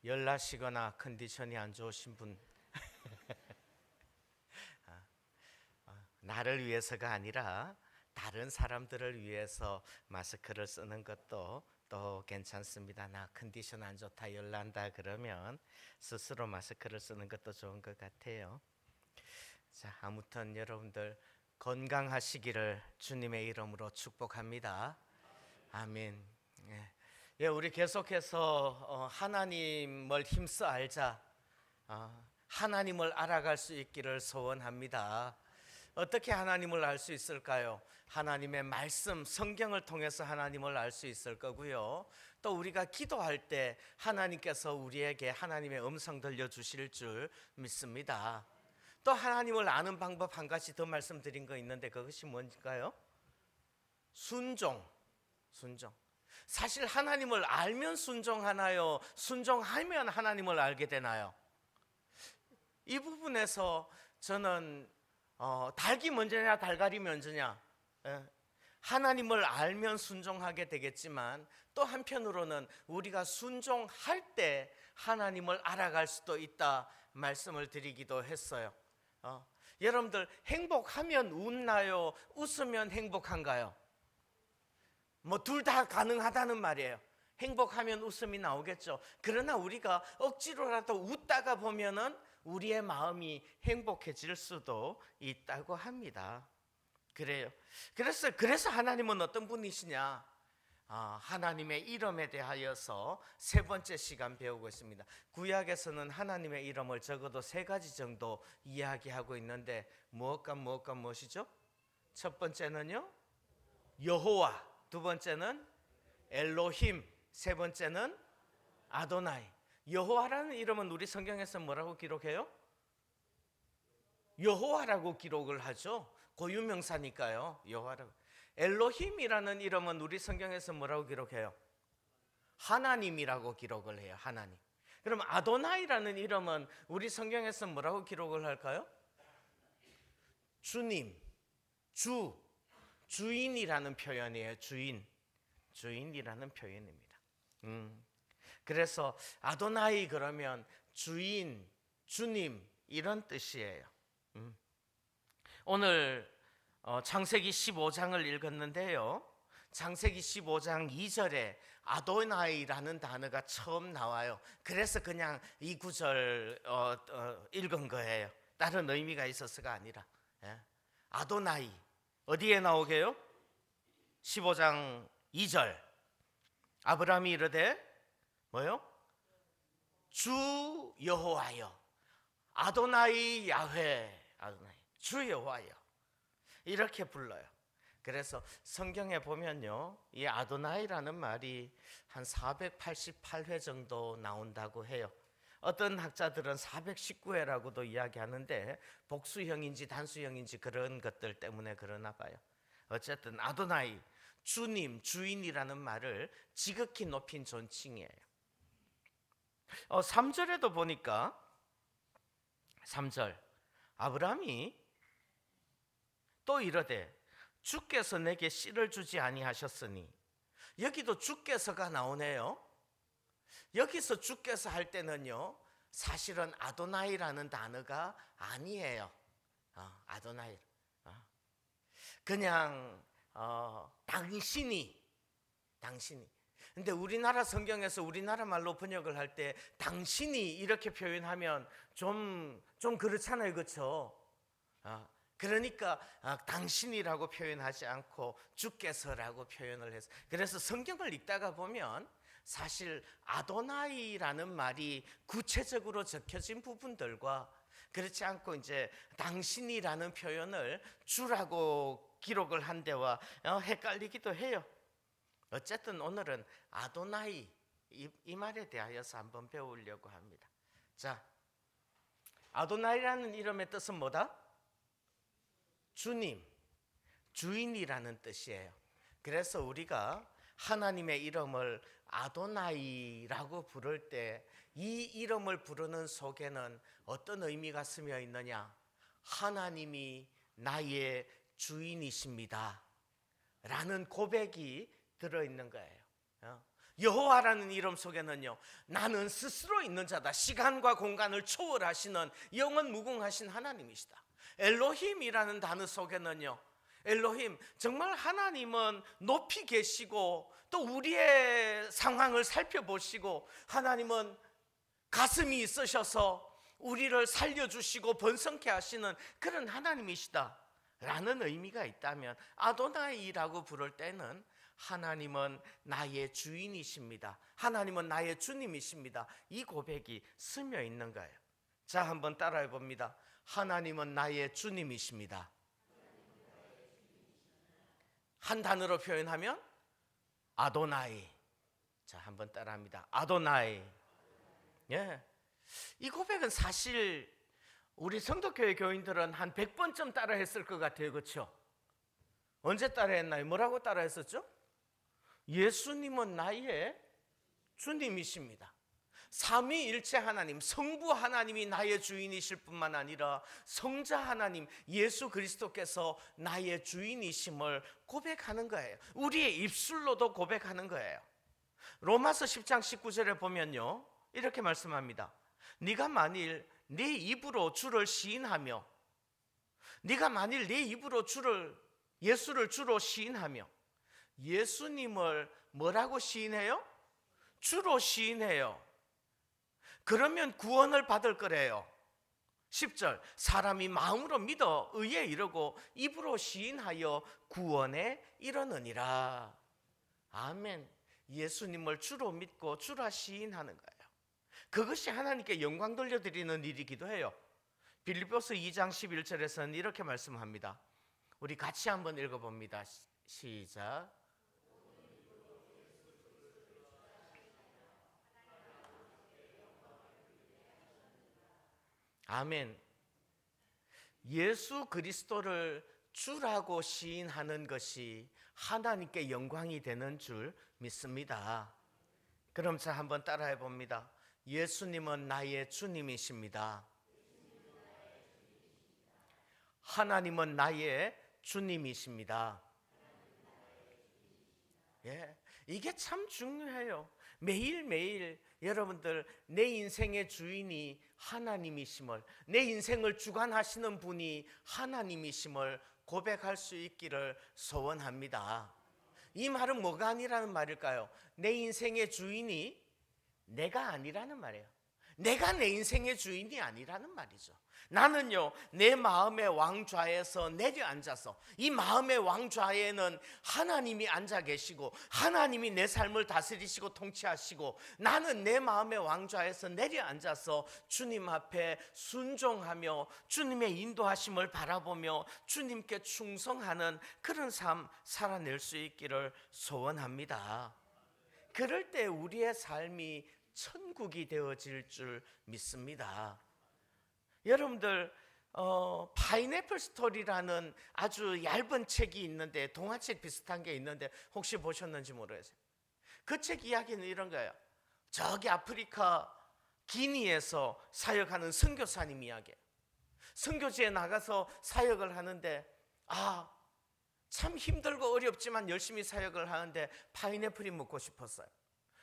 열나시거나 컨디션이 안 좋으신 분, 나를 위해서가 아니라 다른 사람들을 위해서 마스크를 쓰는 것도 또 괜찮습니다. 나 컨디션 안 좋다, 열난다 그러면 스스로 마스크를 쓰는 것도 좋은 것 같아요. 자, 아무튼 여러분들 건강하시기를 주님의 이름으로 축복합니다. 아멘. 예, 우리 계속해서 하나님을 힘써 알자. 하나님을 알아갈 수 있기를 소원합니다. 어떻게 하나님을 알 수 있을까요? 하나님의 말씀, 성경을 통해서 하나님을 알 수 있을 거고요. 또 우리가 기도할 때 하나님께서 우리에게 하나님의 음성 들려주실 줄 믿습니다. 또 하나님을 아는 방법 한 가지 더 말씀드린 거 있는데 그것이 뭔가요? 순종. 사실 하나님을 알면 순종하나요? 순종하면 하나님을 알게 되나요? 이 부분에서 저는 닭이 먼저냐 달걀이 먼저냐, 하나님을 알면 순종하게 되겠지만 또 한편으로는 우리가 순종할 때 하나님을 알아갈 수도 있다 말씀을 드리기도 했어요. 여러분들 행복하면 웃나요? 웃으면 행복한가요? 뭐 둘 다 가능하다는 말이에요. 행복하면 웃음이 나오겠죠. 그러나 우리가 억지로라도 웃다가 보면은 우리의 마음이 행복해질 수도 있다고 합니다. 그래요. 그래서 하나님은 어떤 분이시냐? 하나님의 이름에 대하여서 세 번째 시간 배우고 있습니다. 구약에서는 하나님의 이름을 적어도 세 가지 정도 이야기하고 있는데 무엇이죠? 첫 번째는요, 여호와. 두 번째는 엘로힘. 세 번째는 아도나이. 여호와라는 이름은 우리 성경에서 뭐라고 기록해요? 여호와라고 기록을 하죠. 고유명사니까요. 여호와라고. 엘로힘이라는 이름은 우리 성경에서 뭐라고 기록해요? 하나님이라고 기록을 해요. 하나님. 그럼 아도나이라는 이름은 우리 성경에서 뭐라고 기록을 할까요? 주님, 주인이라는 표현이에요. 주인이라는 표현입니다. 그래서 아도나이 그러면 주인, 주님 이런 뜻이에요. 오늘 창세기 15장을 읽었는데요, 창세기 15장 2절에 아도나이라는 단어가 처음 나와요. 그래서 그냥 이 구절 읽은 거예요. 다른 의미가 있어서가 아니라. 아도나이 어디에 나오게요? 15장 2절. 아브라함이 이르되 뭐요? 주 여호와여, 아도나이 야훼, 아도나이 주 여호와여 이렇게 불러요. 그래서 성경에 보면요, 이 아도나이라는 말이 한 488회 정도 나온다고 해요. 어떤 학자들은 419회라고도 이야기하는데 복수형인지 단수형인지 그런 것들 때문에 그러나 봐요. 어쨌든 아도나이, 주님, 주인이라는 말을 지극히 높인 존칭이에요. 3절에도 보니까 3절 아브라함이 또 이르되 주께서 내게 씨를 주지 아니하셨으니, 여기도 주께서가 나오네요. 여기서 주께서 할 때는요, 사실은 아도나이라는 단어가 아니에요. 아도나이 그냥 당신이. 근데 우리나라 성경에서 우리나라 말로 번역을 할 때 당신이 이렇게 표현하면 좀 그렇잖아요, 그렇죠? 그러니까 당신이라고 표현하지 않고 주께서라고 표현을 해서, 그래서 성경을 읽다가 보면 사실 아도나이라는 말이 구체적으로 적혀진 부분들과 그렇지 않고 이제 당신이라는 표현을 주라고 기록을 한 데와 헷갈리기도 해요. 어쨌든 오늘은 아도나이 이 말에 대하여서 한번 배우려고 합니다. 자, 아도나이라는 이름의 뜻은 뭐다? 주님, 주인이라는 뜻이에요. 그래서 우리가 하나님의 이름을 아도나이라고 부를 때 이 이름을 부르는 속에는 어떤 의미가 스며 있느냐? 하나님이 나의 주인이십니다 라는 고백이 들어있는 거예요. 여호와라는 이름 속에는요, 나는 스스로 있는 자다, 시간과 공간을 초월하시는 영원 무궁하신 하나님이시다. 엘로힘이라는 단어 속에는요, 엘로힘, 정말 하나님은 높이 계시고 또 우리의 상황을 살펴보시고 하나님은 가슴이 있으셔서 우리를 살려주시고 번성케 하시는 그런 하나님이시다 라는 의미가 있다면, 아도나이라고 부를 때는 하나님은 나의 주인이십니다, 하나님은 나의 주님이십니다, 이 고백이 스며 있는 거예요. 자, 한번 따라해 봅니다. 하나님은 나의 주님이십니다. 한 단어로 표현하면 아도나이. 자, 한번 따라합니다. 아도나이. 예. 이 고백은 사실 우리 성도교회 교인들은 한 100번쯤 따라 했을 것 같아요. 그렇죠? 언제 따라 했나요? 뭐라고 따라 했었죠? 예수님은 나의 주님이십니다. 삼위일체 하나님, 성부 하나님이 나의 주인이실 뿐만 아니라 성자 하나님 예수 그리스도께서 나의 주인이심을 고백하는 거예요. 우리의 입술로도 고백하는 거예요. 로마서 10장 19절에 보면요, 이렇게 말씀합니다. 네가 만일 네 입으로 주를 시인하며, 네가 만일 네 입으로 예수를 주로 시인하며, 예수님을 뭐라고 시인해요? 주로 시인해요. 그러면 구원을 받을 거래요. 10절, 사람이 마음으로 믿어 의에 이르고 입으로 시인하여 구원에 이르느니라. 아멘. 예수님을 주로 믿고 주라 시인하는 거예요. 그것이 하나님께 영광 돌려드리는 일이기도 해요. 빌립보서 2장 11절에서는 이렇게 말씀합니다. 우리 같이 한번 읽어봅니다. 시작. 아멘. 예수 그리스도를 주라고 시인하는 것이 하나님께 영광이 되는 줄 믿습니다. 그럼 자, 한번 따라해 봅니다. 예수님은 나의 주님이십니다. 하나님은 나의 주님이십니다. 예, 이게 참 중요해요. 매일매일 여러분들 내 인생의 주인이 하나님이심을, 내 인생을 주관하시는 분이 하나님이심을 고백할 수 있기를 소원합니다. 이 말은 뭐가 아니라는 말일까요? 내 인생의 주인이 내가 아니라는 말이에요. 내가 내 인생의 주인이 아니라는 말이죠. 나는요, 내 마음의 왕좌에서 내려앉아서, 이 마음의 왕좌에는 하나님이 앉아 계시고 하나님이 내 삶을 다스리시고 통치하시고, 나는 내 마음의 왕좌에서 내려앉아서 주님 앞에 순종하며 주님의 인도하심을 바라보며 주님께 충성하는 그런 삶 살아낼 수 있기를 소원합니다. 그럴 때 우리의 삶이 천국이 되어질 줄 믿습니다. 여러분들 파인애플 스토리라는 아주 얇은 책이 있는데, 동화책 비슷한 게 있는데 혹시 보셨는지 모르겠어요. 그 책 이야기는 이런 거예요. 저기 아프리카 기니에서 사역하는 선교사님 이야기예요. 선교지에 나가서 사역을 하는데, 참 힘들고 어렵지만 열심히 사역을 하는데 파인애플이 먹고 싶었어요.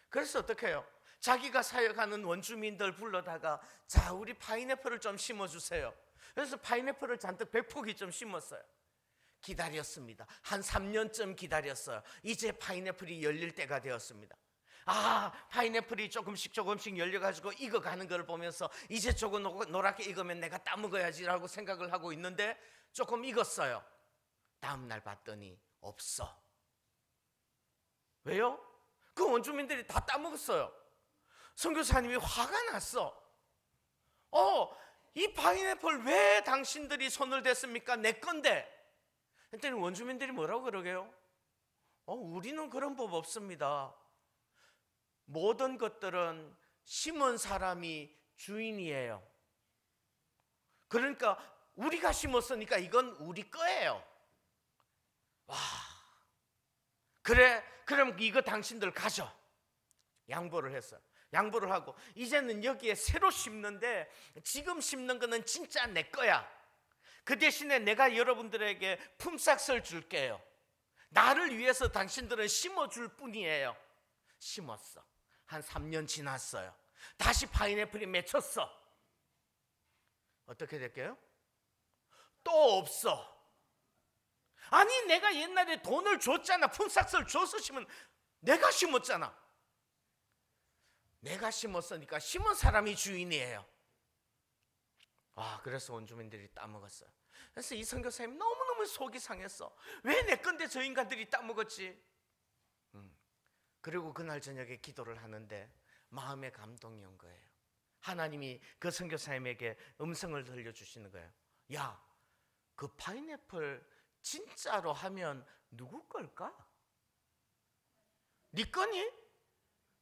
그래서 어떻게 해요? 자기가 사역하는 원주민들 불러다가, 자, 우리 파인애플을 좀 심어주세요. 그래서 파인애플을 잔뜩 100포기 좀 심었어요. 기다렸습니다. 한 3년쯤 기다렸어요. 이제 파인애플이 열릴 때가 되었습니다. 파인애플이 조금씩 열려가지고 익어가는 걸 보면서 이제 조금 노랗게 익으면 내가 따먹어야지라고 생각을 하고 있는데, 조금 익었어요. 다음날 봤더니 없어. 왜요? 그 원주민들이 다 따먹었어요. 선교사님이 화가 났어. 이 파인애플 왜 당신들이 손을 댔습니까? 내 건데. 그랬더니 원주민들이 뭐라고 그러게요? 우리는 그런 법 없습니다. 모든 것들은 심은 사람이 주인이에요. 그러니까 우리가 심었으니까 이건 우리 거예요. 와, 그래, 그럼 이거 당신들 가져. 양보를 했어요. 양보를 하고, 이제는 여기에 새로 심는데 지금 심는 거는 진짜 내 거야. 그 대신에 내가 여러분들에게 품삯을 줄게요. 나를 위해서 당신들은 심어줄 뿐이에요. 심었어. 한 3년 지났어요. 다시 파인애플이 맺혔어. 어떻게 될까요? 또 없어. 아니 내가 옛날에 돈을 줬잖아. 품삯을 줘서 심은, 내가 심었잖아. 내가 심었으니까 심은 사람이 주인이에요. 그래서 원주민들이 따먹었어요. 그래서 이 선교사님 너무너무 속이 상했어. 왜 내 건데 저 인간들이 따먹었지? 그리고 그날 저녁에 기도를 하는데 마음에 감동이 온 거예요. 하나님이 그 선교사님에게 음성을 들려주시는 거예요. 야, 그 파인애플 진짜로 하면 누구 걸까? 네 거니?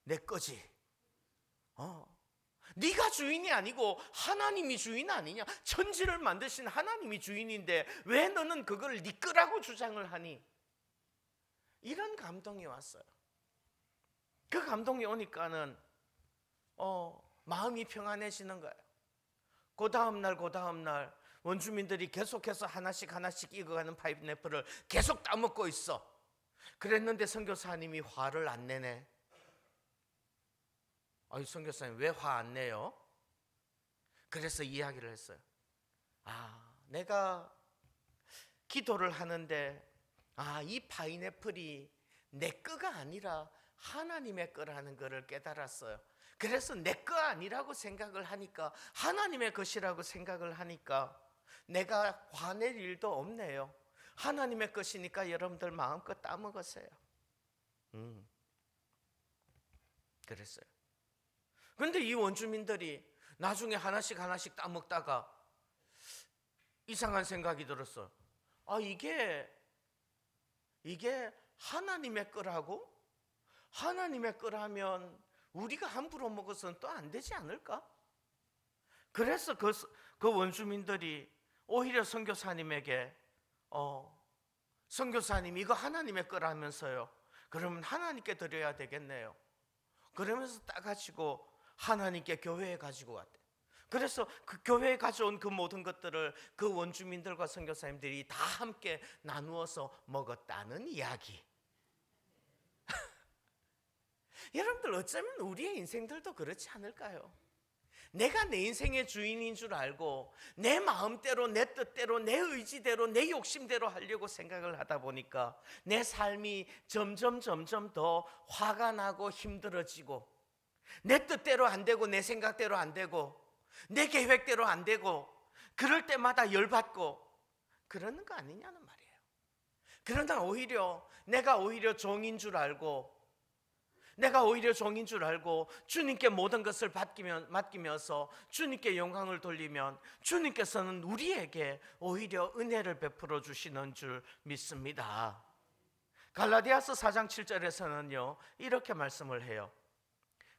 내 거지. 네가 주인이 아니고 하나님이 주인 아니냐? 천지를 만드신 하나님이 주인인데 왜 너는 그걸 네 거라고 주장을 하니? 이런 감동이 왔어요. 그 감동이 오니까는 마음이 평안해지는 거예요. 그 다음 날 원주민들이 계속해서 하나씩 익어가는 파인애플을 계속 따먹고 있어. 그랬는데 선교사님이 화를 안 내네. 선교사님 왜 화 안 내요? 그래서 이야기를 했어요. 내가 기도를 하는데 이 파인애플이 내 거가 아니라 하나님의 거라는 것을 깨달았어요. 그래서 내 거 아니라고 생각을 하니까, 하나님의 것이라고 생각을 하니까 내가 화낼 일도 없네요. 하나님의 것이니까 여러분들 마음껏 따먹으세요. 그랬어요. 그런데 이 원주민들이 나중에 하나씩 따먹다가 이상한 생각이 들었어. 이게 하나님의 거라고? 하나님의 거라면 우리가 함부로 먹어서는 또 안 되지 않을까? 그래서 그 원주민들이 오히려 선교사님에게 선교사님 이거 하나님의 거라면서요. 그러면 하나님께 드려야 되겠네요. 그러면서 따가지고 하나님께 교회에 가지고 왔대. 그래서 그 교회에 가져온 그 모든 것들을 그 원주민들과 선교사님들이 다 함께 나누어서 먹었다는 이야기. 여러분들 어쩌면 우리의 인생들도 그렇지 않을까요? 내가 내 인생의 주인인 줄 알고 내 마음대로, 내 뜻대로, 내 의지대로, 내 욕심대로 하려고 생각을 하다 보니까 내 삶이 점점 더 화가 나고 힘들어지고, 내 뜻대로 안 되고 내 생각대로 안 되고 내 계획대로 안 되고, 그럴 때마다 열받고 그러는 거 아니냐는 말이에요. 그러나 내가 오히려 종인 줄 알고 주님께 모든 것을 맡기면서 주님께 영광을 돌리면 주님께서는 우리에게 오히려 은혜를 베풀어 주시는 줄 믿습니다. 갈라디아서 4장 7절에서는요 이렇게 말씀을 해요.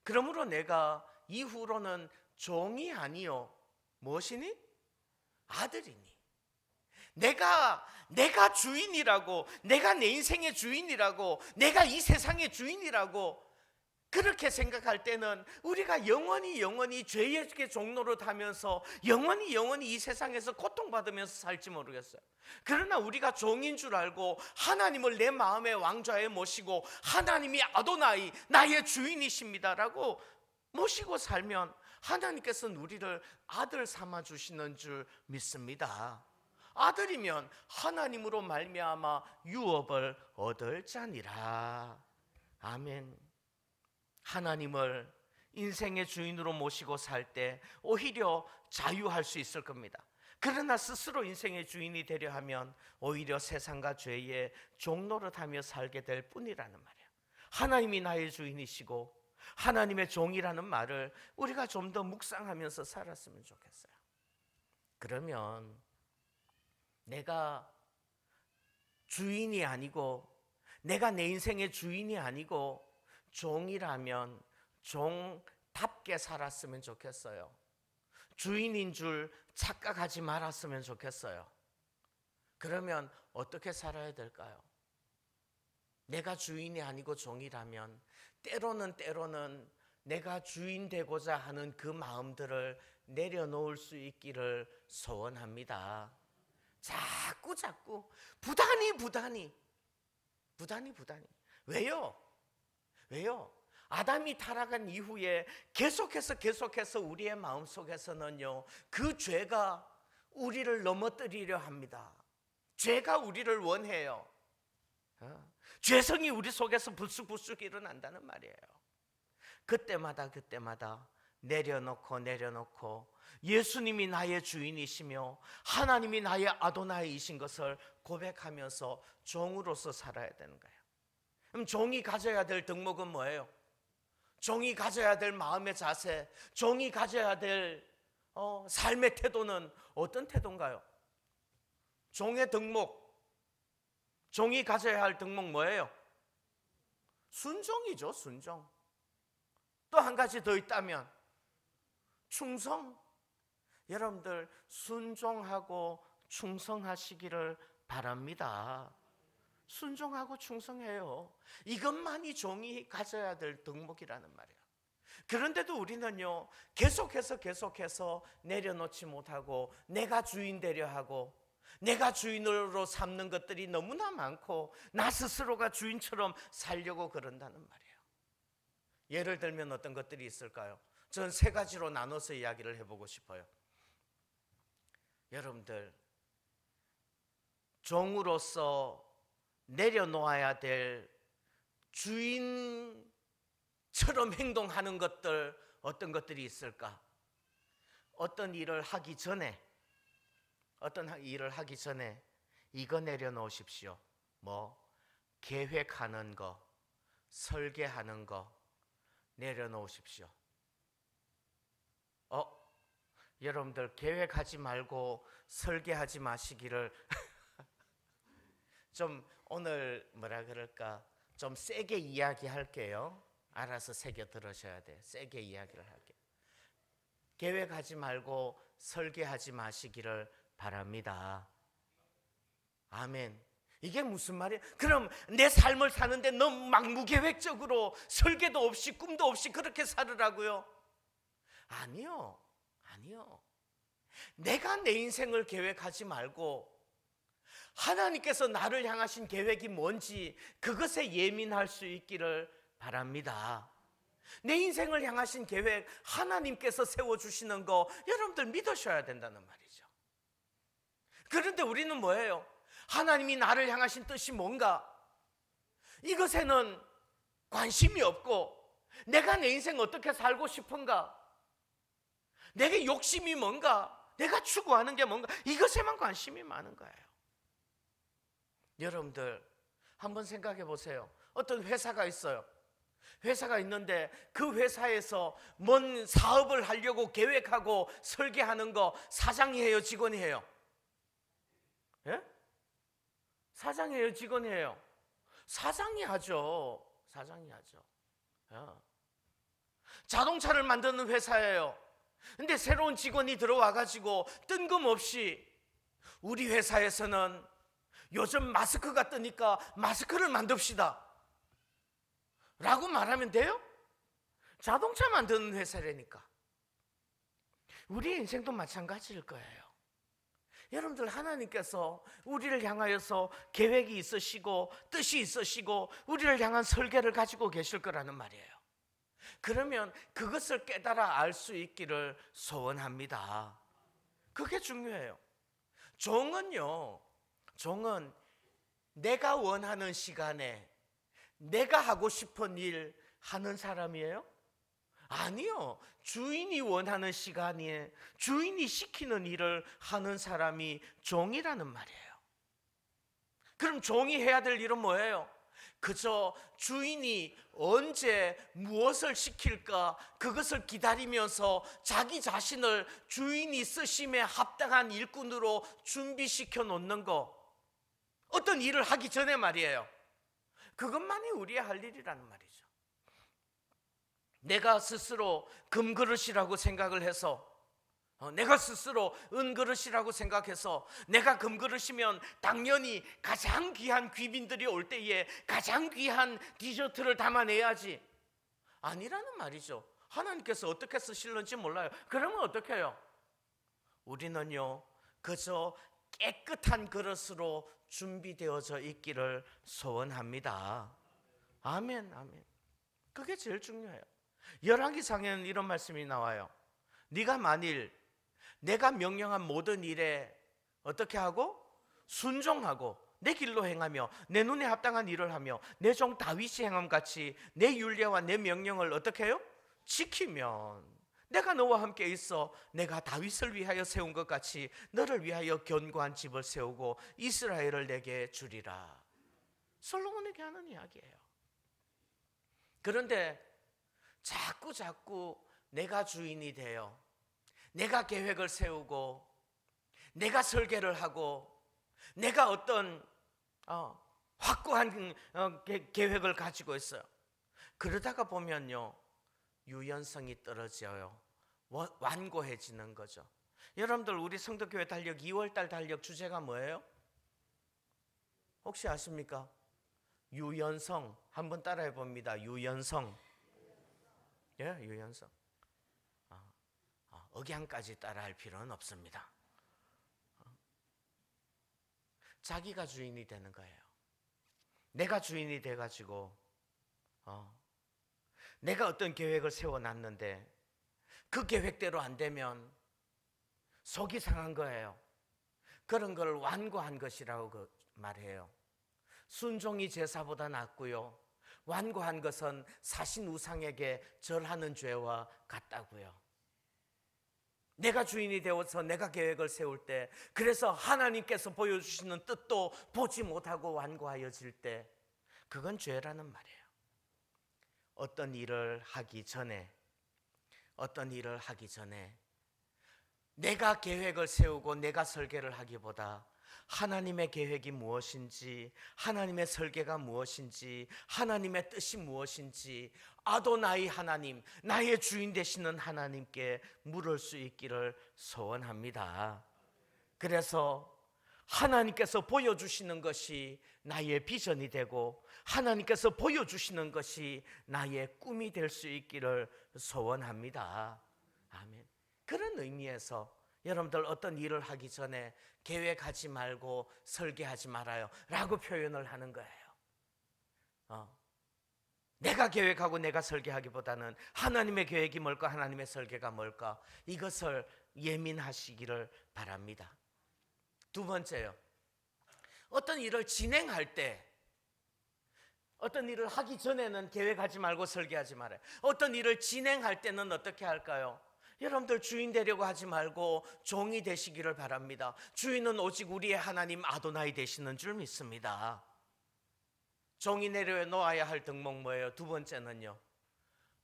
그러므로 내가 이후로는 종이 아니요 무엇이니? 아들이니. 내가 주인이라고, 내가 내 인생의 주인이라고, 내가 이 세상의 주인이라고 그렇게 생각할 때는 우리가 영원히 죄의 종로로 타면서 영원히 이 세상에서 고통받으면서 살지 모르겠어요. 그러나 우리가 종인 줄 알고 하나님을 내 마음의 왕좌에 모시고 하나님이 아도나이 나의 주인이십니다라고 모시고 살면 하나님께서는 우리를 아들 삼아 주시는 줄 믿습니다. 아들이면 하나님으로 말미암아 유업을 얻을 자니라. 아멘. 하나님을 인생의 주인으로 모시고 살 때 오히려 자유할 수 있을 겁니다. 그러나 스스로 인생의 주인이 되려 하면 오히려 세상과 죄의 종노릇하며 살게 될 뿐이라는 말이에요. 하나님이 나의 주인이시고 하나님의 종이라는 말을 우리가 좀 더 묵상하면서 살았으면 좋겠어요. 그러면 내가 주인이 아니고, 내가 내 인생의 주인이 아니고 종이라면 종답게 살았으면 좋겠어요. 주인인 줄 착각하지 말았으면 좋겠어요. 그러면 어떻게 살아야 될까요? 내가 주인이 아니고 종이라면 때로는 내가 주인 되고자 하는 그 마음들을 내려놓을 수 있기를 소원합니다. 자꾸 부단히. 왜요? 아담이 타락한 이후에 계속해서 우리의 마음속에서는요, 그 죄가 우리를 넘어뜨리려 합니다. 죄가 우리를 원해요. 죄성이 우리 속에서 불쑥불쑥 일어난다는 말이에요. 그때마다 내려놓고 예수님이 나의 주인이시며 하나님이 나의 아도나이이신 것을 고백하면서 종으로서 살아야 되는 거예요. 그럼 종이 가져야 될 덕목은 뭐예요? 종이 가져야 될 마음의 자세, 종이 가져야 될 삶의 태도는 어떤 태도인가요? 종의 덕목, 종이 가져야 할 덕목 뭐예요? 순종이죠, 순종. 또 한 가지 더 있다면 충성. 여러분들 순종하고 충성하시기를 바랍니다. 순종하고 충성해요. 이것만이 종이 가져야 될 덕목이라는 말이에요. 그런데도 우리는요, 계속해서 내려놓지 못하고 내가 주인 되려 하고 내가 주인으로 삼는 것들이 너무나 많고 나 스스로가 주인처럼 살려고 그런다는 말이에요. 예를 들면 어떤 것들이 있을까요? 저는 세 가지로 나눠서 이야기를 해보고 싶어요. 여러분들, 종으로서 내려놓아야 될 주인처럼 행동하는 것들, 어떤 것들이 있을까? 어떤 일을 하기 전에 이거 내려놓으십시오. 계획하는 거, 설계하는 거 내려놓으십시오. 여러분들 계획하지 말고 설계하지 마시기를 좀 오늘 좀 세게 이야기할게요. 알아서 새겨 들으셔야 돼. 세게 이야기를 할게요. 계획하지 말고 설계하지 마시기를 바랍니다. 아멘. 이게 무슨 말이에요? 그럼 내 삶을 사는데 너무 막 무계획적으로 설계도 없이 꿈도 없이 그렇게 살으라고요? 아니요. 내가 내 인생을 계획하지 말고 하나님께서 나를 향하신 계획이 뭔지 그것에 예민할 수 있기를 바랍니다. 내 인생을 향하신 계획, 하나님께서 세워주시는 거 여러분들 믿으셔야 된다는 말이죠. 그런데 우리는 뭐예요? 하나님이 나를 향하신 뜻이 뭔가? 이것에는 관심이 없고 내가 내 인생 어떻게 살고 싶은가? 내게 욕심이 뭔가? 내가 추구하는 게 뭔가? 이것에만 관심이 많은 거예요. 여러분들 한번 생각해 보세요. 어떤 회사가 있어요. 회사가 있는데 그 회사에서 뭔 사업을 하려고 계획하고 설계하는 거 사장이 해요, 직원이 해요? 예? 사장이 해요, 직원이 해요? 사장이 하죠. 자동차를 만드는 회사예요. 근데 새로운 직원이 들어와가지고 뜬금없이 우리 회사에서는 요즘 마스크가 뜨니까 마스크를 만듭시다 라고 말하면 돼요? 자동차 만드는 회사라니까. 우리 인생도 마찬가지일 거예요. 여러분들, 하나님께서 우리를 향하여서 계획이 있으시고 뜻이 있으시고 우리를 향한 설계를 가지고 계실 거라는 말이에요. 그러면 그것을 깨달아 알 수 있기를 소원합니다. 그게 중요해요. 종은 내가 원하는 시간에 내가 하고 싶은 일 하는 사람이에요? 아니요. 주인이 원하는 시간에 주인이 시키는 일을 하는 사람이 종이라는 말이에요. 그럼 종이 해야 될 일은 뭐예요? 그저 주인이 언제 무엇을 시킬까 그것을 기다리면서 자기 자신을 주인이 쓰심에 합당한 일꾼으로 준비시켜 놓는 거, 어떤 일을 하기 전에 말이에요. 그것만이 우리의 할 일이라는 말이죠. 내가 스스로 금그릇이라고 생각을 해서, 내가 스스로 은그릇이라고 생각해서 내가 금그릇이면 당연히 가장 귀한 귀빈들이 올 때에 가장 귀한 디저트를 담아내야지, 아니라는 말이죠. 하나님께서 어떻게 쓰실는지 몰라요. 그러면 어떻게 해요? 우리는요 그저 깨끗한 그릇으로 준비되어져 있기를 소원합니다. 아멘. 그게 제일 중요해요. 열왕기상에는 이런 말씀이 나와요. 네가 만일 내가 명령한 모든 일에 어떻게 하고 순종하고 내 길로 행하며 내 눈에 합당한 일을 하며 내 종 다윗이 행함 같이 내 율례와 내 명령을 어떻게 해요? 지키면 내가 너와 함께 있어 내가 다윗을 위하여 세운 것 같이 너를 위하여 견고한 집을 세우고 이스라엘을 내게 주리라. 솔로몬에게 하는 이야기예요. 그런데 자꾸 내가 주인이 되어 내가 계획을 세우고 내가 설계를 하고 내가 어떤 확고한 계획을 가지고 있어요. 그러다가 보면요 유연성이 떨어져요. 완고해지는 거죠. 여러분들 우리 성도교회 달력 2월달 달력 주제가 뭐예요? 혹시 아십니까? 유연성. 한번 따라해 봅니다. 유연성. 예, 유연성. 억양까지 따라할 필요는 없습니다. 자기가 주인이 되는 거예요. 내가 주인이 돼가지고 내가 어떤 계획을 세워놨는데 그 계획대로 안 되면 속이 상한 거예요. 그런 걸 완고한 것이라고 말해요. 순종이 제사보다 낫고요, 완고한 것은 사신 우상에게 절하는 죄와 같다고요. 내가 주인이 되어서 내가 계획을 세울 때, 그래서 하나님께서 보여주시는 뜻도 보지 못하고 완고하여질 때, 그건 죄라는 말이에요. 어떤 일을 하기 전에 내가 계획을 세우고 내가 설계를 하기보다 하나님의 계획이 무엇인지, 하나님의 설계가 무엇인지, 하나님의 뜻이 무엇인지 아도나이 하나님, 나의 주인 되시는 하나님께 물을 수 있기를 소원합니다. 그래서 하나님께서 보여주시는 것이 나의 비전이 되고 하나님께서 보여주시는 것이 나의 꿈이 될 수 있기를 소원합니다. 아멘. 그런 의미에서 여러분들 어떤 일을 하기 전에 계획하지 말고 설계하지 말아요 라고 표현을 하는 거예요. 내가 계획하고 내가 설계하기보다는 하나님의 계획이 뭘까, 하나님의 설계가 뭘까, 이것을 예민하시기를 바랍니다. 두 번째요, 어떤 일을 진행할 때, 어떤 일을 하기 전에는 계획하지 말고 설계하지 말아요. 어떤 일을 진행할 때는 어떻게 할까요? 여러분들 주인 되려고 하지 말고 종이 되시기를 바랍니다. 주인은 오직 우리의 하나님 아도나이 되시는 줄 믿습니다. 종이 내려놓아야 할 덕목 뭐예요? 두 번째는요,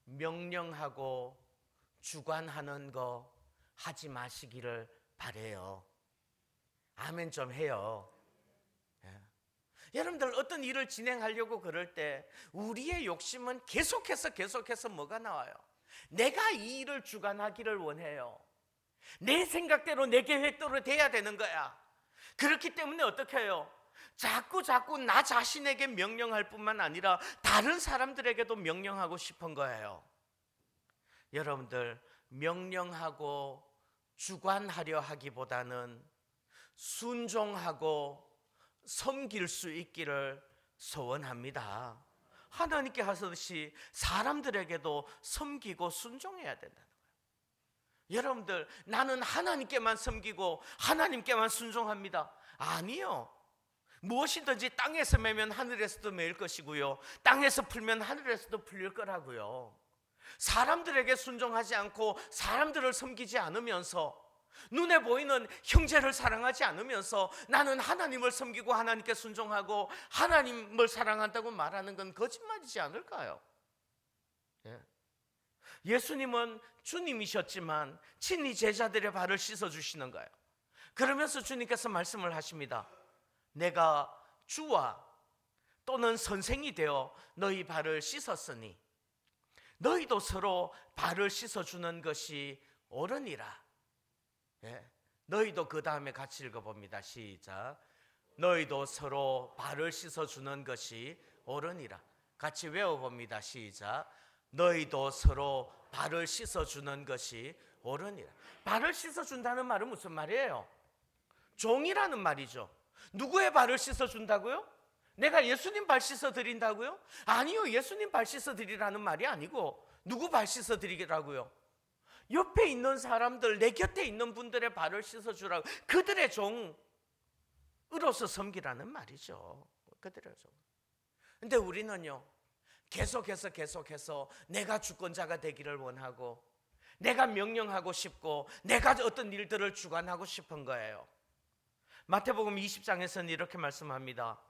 명령하고 주관하는 거 하지 마시기를 바래요. 아멘 좀 해요. 여러분들 어떤 일을 진행하려고 그럴 때 우리의 욕심은 계속해서 뭐가 나와요? 내가 이 일을 주관하기를 원해요. 내 생각대로 내 계획대로 돼야 되는 거야. 그렇기 때문에 어떻게 해요? 자꾸 나 자신에게 명령할 뿐만 아니라 다른 사람들에게도 명령하고 싶은 거예요. 여러분들 명령하고 주관하려 하기보다는 순종하고 섬길 수 있기를 소원합니다. 하나님께 하듯이 사람들에게도 섬기고 순종해야 된다는 거예요. 여러분들 나는 하나님께만 섬기고 하나님께만 순종합니다. 아니요. 무엇이든지 땅에서 매면 하늘에서도 매일 것이고요, 땅에서 풀면 하늘에서도 풀릴 거라고요. 사람들에게 순종하지 않고 사람들을 섬기지 않으면서 눈에 보이는 형제를 사랑하지 않으면서 나는 하나님을 섬기고 하나님께 순종하고 하나님을 사랑한다고 말하는 건 거짓말이지 않을까요? 예수님은 주님이셨지만 친히 제자들의 발을 씻어주시는 거예요. 그러면서 주님께서 말씀을 하십니다. 내가 주와 또는 선생이 되어 너희 발을 씻었으니 너희도 서로 발을 씻어주는 것이 옳으니라. 너희도 그 다음에 같이 읽어봅니다. 시작. 너희도 서로 발을 씻어주는 것이 옳으니라. 같이 외워봅니다. 시작. 너희도 서로 발을 씻어주는 것이 옳으니라. 발을 씻어준다는 말은 무슨 말이에요? 종이라는 말이죠. 누구의 발을 씻어준다고요? 내가 예수님 발 씻어 드린다고요? 아니요, 예수님 발 씻어 드리라는 말이 아니고 누구 발 씻어 드리라고요? 옆에 있는 사람들, 내 곁에 있는 분들의 발을 씻어 주라고, 그들의 종으로서 섬기라는 말이죠. 그들의 종. 근데 우리는요, 계속해서 내가 주권자가 되기를 원하고, 내가 명령하고 싶고, 내가 어떤 일들을 주관하고 싶은 거예요. 마태복음 20장에서는 이렇게 말씀합니다.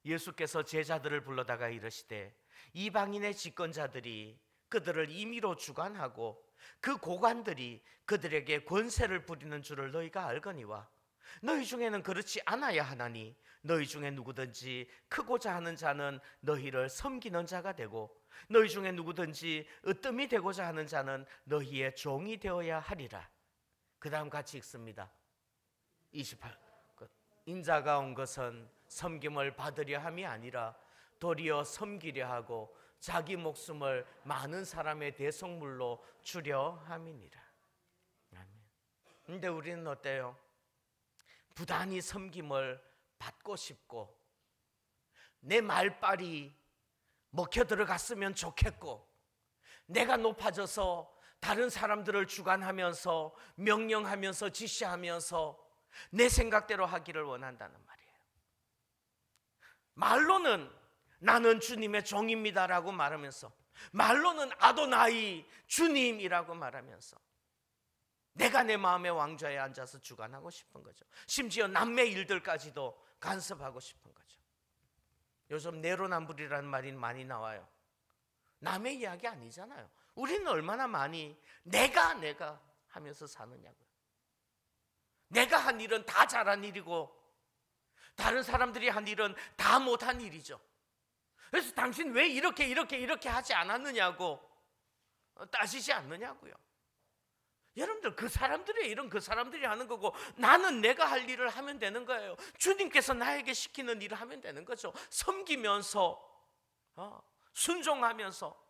예수께서 제자들을 불러다가 이르시되 이방인의 집권자들이 그들을 임의로 주관하고 그 고관들이 그들에게 권세를 부리는 줄을 너희가 알거니와 너희 중에는 그렇지 않아야 하나니 너희 중에 누구든지 크고자 하는 자는 너희를 섬기는 자가 되고 너희 중에 누구든지 으뜸이 되고자 하는 자는 너희의 종이 되어야 하리라. 그 다음 같이 읽습니다. 28. 인자가 온 것은 섬김을 받으려 함이 아니라 도리어 섬기려 하고 자기 목숨을 많은 사람의 대속물로 주려 함이니라. 아멘. 근데 우리는 어때요? 부단히 섬김을 받고 싶고 내 말빨이 먹혀 들어갔으면 좋겠고 내가 높아져서 다른 사람들을 주관하면서 명령하면서 지시하면서 내 생각대로 하기를 원한다는 말이에요. 말로는 나는 주님의 종입니다라고 말하면서, 말로는 아도나이 주님이라고 말하면서 내가 내 마음의 왕좌에 앉아서 주관하고 싶은 거죠. 심지어 남의 일들까지도 간섭하고 싶은 거죠. 요즘 내로남불이라는 말이 많이 나와요. 남의 이야기 아니잖아요. 우리는 얼마나 많이 내가 하면서 사느냐고요. 내가 한 일은 다 잘한 일이고 다른 사람들이 한 일은 다 못한 일이죠. 그래서 당신 왜 이렇게 하지 않았느냐고 따지지 않느냐고요. 여러분들, 그 사람들의 일은 그 사람들이 하는 거고 나는 내가 할 일을 하면 되는 거예요. 주님께서 나에게 시키는 일을 하면 되는 거죠. 섬기면서 순종하면서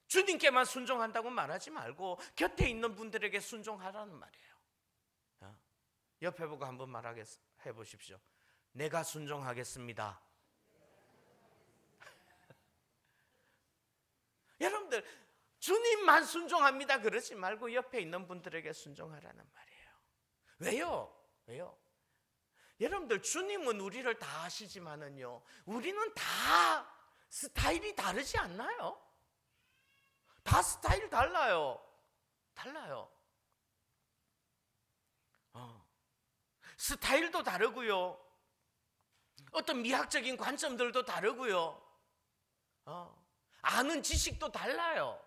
주님께만 순종한다고 말하지 말고 곁에 있는 분들에게 순종하라는 말이에요. 옆에 보고 한번 말해 보십시오. 내가 순종하겠습니다. 여러분들, 주님만 순종합니다 그러지 말고 옆에 있는 분들에게 순종하라는 말이에요. 왜요? 여러분들, 주님은 우리를 다 아시지만은요, 우리는 다 스타일이 다르지 않나요? 다 스타일 달라요. 스타일도 다르고요, 어떤 미학적인 관점들도 다르고요, 아는 지식도 달라요.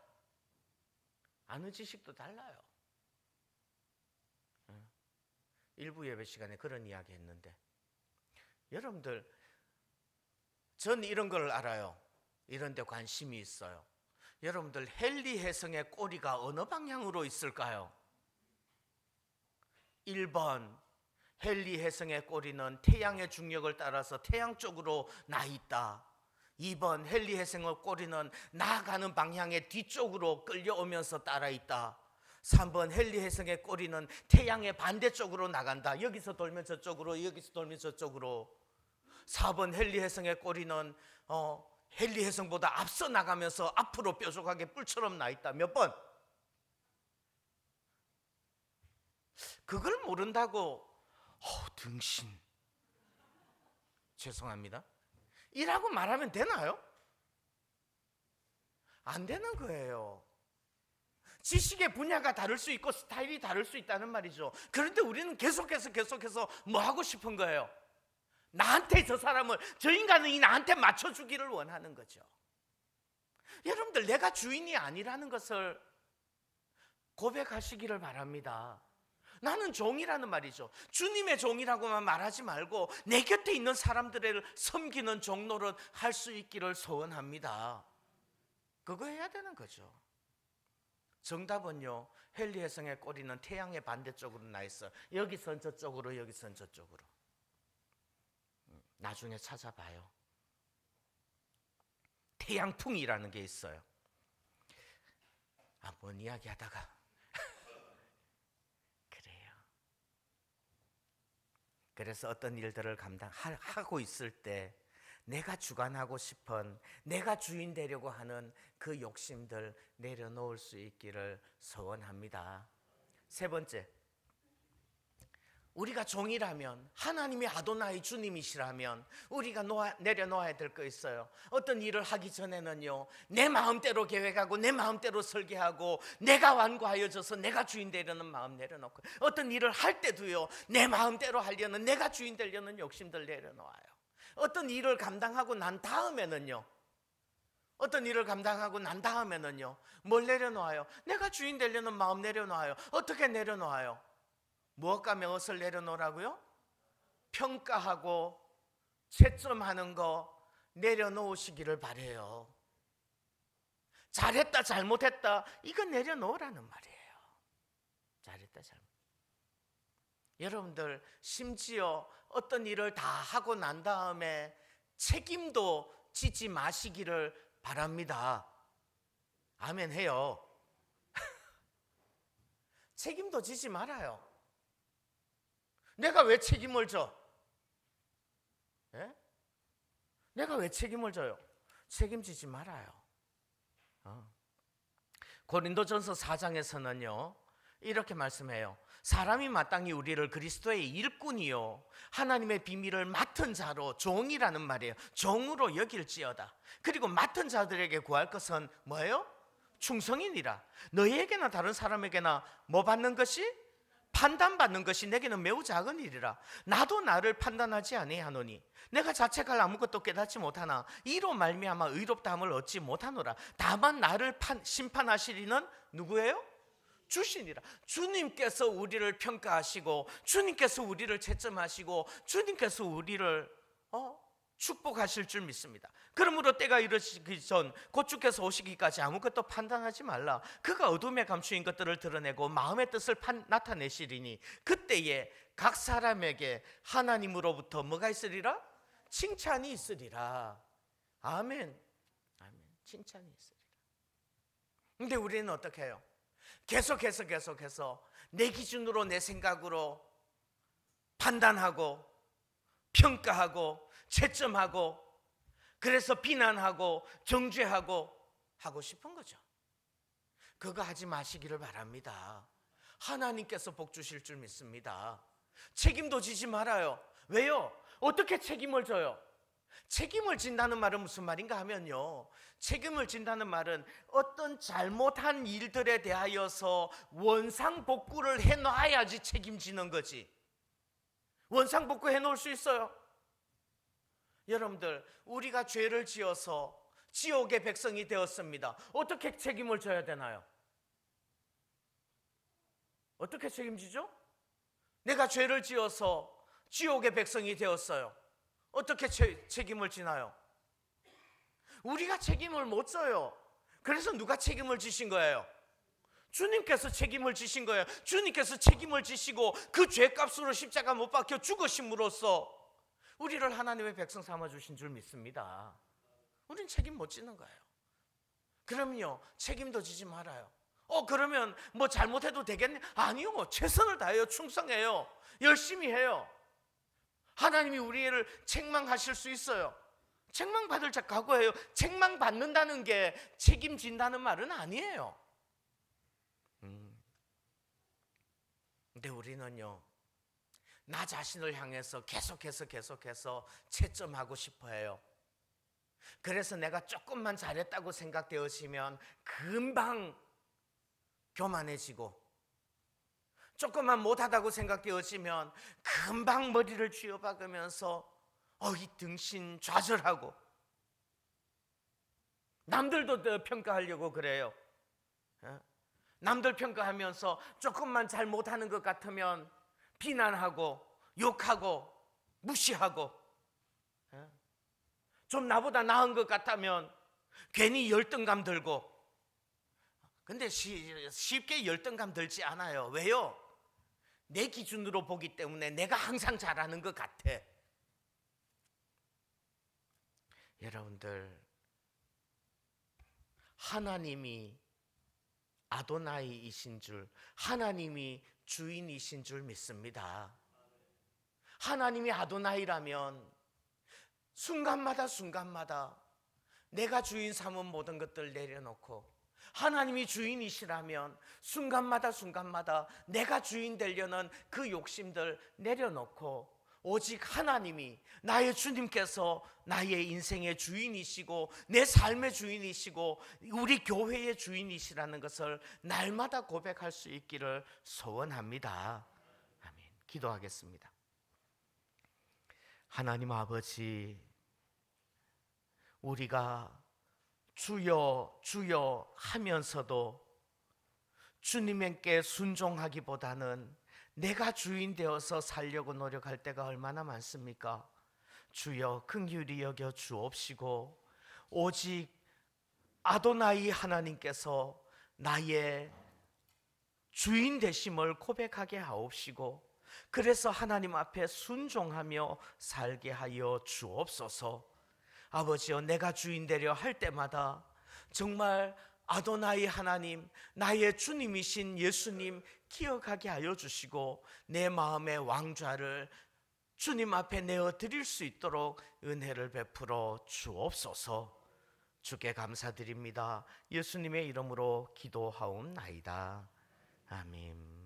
일부 예배 시간에 그런 이야기 했는데, 여러분들, 전 이런 걸 알아요. 이런 데 관심이 있어요. 여러분들, 헨리 혜성의 꼬리가 어느 방향으로 있을까요? 1번, 헨리 혜성의 꼬리는 태양의 중력을 따라서 태양 쪽으로 나 있다. 2번, 헨리 혜성의 꼬리는 나아가는 방향의 뒤쪽으로 끌려오면서 따라 있다. 3번, 헨리 혜성의 꼬리는 태양의 반대쪽으로 나간다. 여기서 돌면 저쪽으로, 여기서 돌면 저쪽으로. 4번, 헨리 혜성의 꼬리는 헨리 혜성보다 앞서 나가면서 앞으로 뾰족하게 뿔처럼 나 있다. 몇 번? 그걸 모른다고 등신, 죄송합니다, 이라고 말하면 되나요? 안 되는 거예요. 지식의 분야가 다를 수 있고 스타일이 다를 수 있다는 말이죠. 그런데 우리는 계속해서 뭐 하고 싶은 거예요? 나한테 저 인간이 나한테 맞춰주기를 원하는 거죠. 여러분들, 내가 주인이 아니라는 것을 고백하시기를 바랍니다. 나는 종이라는 말이죠. 주님의 종이라고만 말하지 말고 내 곁에 있는 사람들을 섬기는 종로를 할 수 있기를 소원합니다. 그거 해야 되는 거죠. 정답은요, 헨리 혜성의 꼬리는 태양의 반대쪽으로 나 있어. 여기선 저쪽으로, 여기선 저쪽으로. 나중에 찾아봐요. 태양풍이라는 게 있어요. 뭔 이야기 하다가 그래요. 그래서 어떤 일들을 감당하고 있을 때 내가 주관하고 싶은, 내가 주인 되려고 하는 그 욕심들 내려놓을 수 있기를 소원합니다. 세 번째, 우리가 종이라면, 하나님이 아도나이 주님이시라면 우리가 내려놓아야 될 거 있어요. 어떤 일을 하기 전에는요, 내 마음대로 계획하고 내 마음대로 설계하고 내가 완고하여져서 내가 주인 되려는 마음 내려놓고, 어떤 일을 할 때도요, 내 마음대로 하려는, 내가 주인 되려는 욕심들 내려놓아요. 어떤 일을 감당하고 난 다음에는요, 뭘 내려놓아요? 내가 주인 되려는 마음 내려놓아요. 어떻게 내려놓아요? 무엇과 무엇을 내려놓으라고요? 평가하고 채점하는 거 내려놓으시기를 바래요. 잘했다 잘못했다 이거 내려놓으라는 말이에요. 잘했다 잘못. 여러분들 심지어 어떤 일을 다 하고 난 다음에 책임도 지지 마시기를 바랍니다. 아멘 해요. 책임도 지지 말아요. 내가 왜 책임을 져? 예? 내가 왜 책임을 져요? 책임지지 말아요. 고린도전서 4장에서는요 이렇게 말씀해요. 사람이 마땅히 우리를 그리스도의 일꾼이요 하나님의 비밀을 맡은 자로, 종이라는 말이에요, 종으로 여길지어다. 그리고 맡은 자들에게 구할 것은 뭐예요? 충성이니라. 너희에게나 다른 사람에게나 뭐 받는 것이? 판단받는 것이 내게는 매우 작은 일이라. 나도 나를 판단하지 아니하노니 내가 자책할 아무것도 깨닫지 못하나 이로 말미암아 의롭다함을 얻지 못하노라. 다만 나를 심판하시리는 누구예요? 주시니라. 주님께서 우리를 평가하시고 주님께서 우리를 채점하시고 주님께서 우리를 축복하실 줄 믿습니다. 그러므로 때가 이르시기 전 곧 주께서 오시기까지 아무것도 판단하지 말라. 그가 어둠에 감추인 것들을 드러내고 마음의 뜻을 나타내시리니 그때에 각 사람에게 하나님으로부터 뭐가 있으리라? 칭찬이 있으리라. 아멘. 아멘. 칭찬이 있으리라. 근데 우리는 어떻게 해요? 계속해서 내 기준으로, 내 생각으로 판단하고 평가하고 채점하고, 그래서 비난하고 정죄하고 하고 싶은 거죠. 그거 하지 마시기를 바랍니다. 하나님께서 복 주실 줄 믿습니다. 책임도 지지 말아요. 왜요? 어떻게 책임을 져요? 책임을 진다는 말은 무슨 말인가 하면요, 책임을 진다는 말은 어떤 잘못한 일들에 대하여서 원상복구를 해놔야지 책임지는 거지. 원상복구 해놓을 수 있어요? 여러분들, 우리가 죄를 지어서 지옥의 백성이 되었습니다. 어떻게 책임을 져야 되나요? 어떻게 책임지죠? 내가 죄를 지어서 지옥의 백성이 되었어요. 어떻게 책임을 지나요? 우리가 책임을 못 져요. 그래서 누가 책임을 지신 거예요? 주님께서 책임을 지신 거예요. 주님께서 책임을 지시고 그 죄값으로 십자가 못 박혀 죽으심으로써 우리를 하나님의 백성 삼아 주신 줄 믿습니다. 우린 책임 못 지는 거예요. 그럼요, 책임도 지지 말아요. 그러면 뭐 잘못해도 되겠네? 아니요, 최선을 다해요. 충성해요. 열심히 해요. 하나님이 우리를 책망하실 수 있어요. 책망받을 자 각오해요. 책망받는다는 게 책임진다는 말은 아니에요. 근데 우리는요, 나 자신을 향해서 계속해서 채점하고 싶어 해요. 그래서 내가 조금만 잘했다고 생각되어지면 금방 교만해지고, 조금만 못하다고 생각되어지면 금방 머리를 쥐어박으면서 이 등신 좌절하고, 남들도 평가하려고 그래요. 남들 평가하면서 조금만 잘 못하는 것 같으면 비난하고 욕하고 무시하고, 좀 나보다 나은 것 같다면 괜히 열등감 들고. 근데 쉽게 열등감 들지 않아요. 왜요? 내 기준으로 보기 때문에 내가 항상 잘하는 것 같아. 여러분들, 하나님이 아도나이이신 줄, 하나님이 주인이신 줄 믿습니다. 하나님이 아도나이라면 순간마다 내가 주인 삼은 모든 것들 내려놓고, 하나님이 주인이시라면 순간마다 내가 주인 되려는 그 욕심들 내려놓고, 오직 하나님이, 나의 주님께서 나의 인생의 주인이시고 내 삶의 주인이시고 우리 교회의 주인이시라는 것을 날마다 고백할 수 있기를 소원합니다. 아멘. 기도하겠습니다. 하나님 아버지, 우리가 주여 주여 하면서도 주님께 순종하기보다는 내가 주인 되어서 살려고 노력할 때가 얼마나 많습니까? 주여 긍휼히 여겨 주옵시고, 오직 아도나이 하나님께서 나의 주인 되심을 고백하게 하옵시고, 그래서 하나님 앞에 순종하며 살게 하여 주옵소서. 아버지여, 내가 주인 되려 할 때마다 정말 아도나이 하나님, 나의 주님이신 예수님 기억하게 하여 주시고, 내 마음의 왕좌를 주님 앞에 내어 드릴 수 있도록 은혜를 베풀어 주옵소서. 주께 감사드립니다. 예수님의 이름으로 기도하옵나이다. 아멘.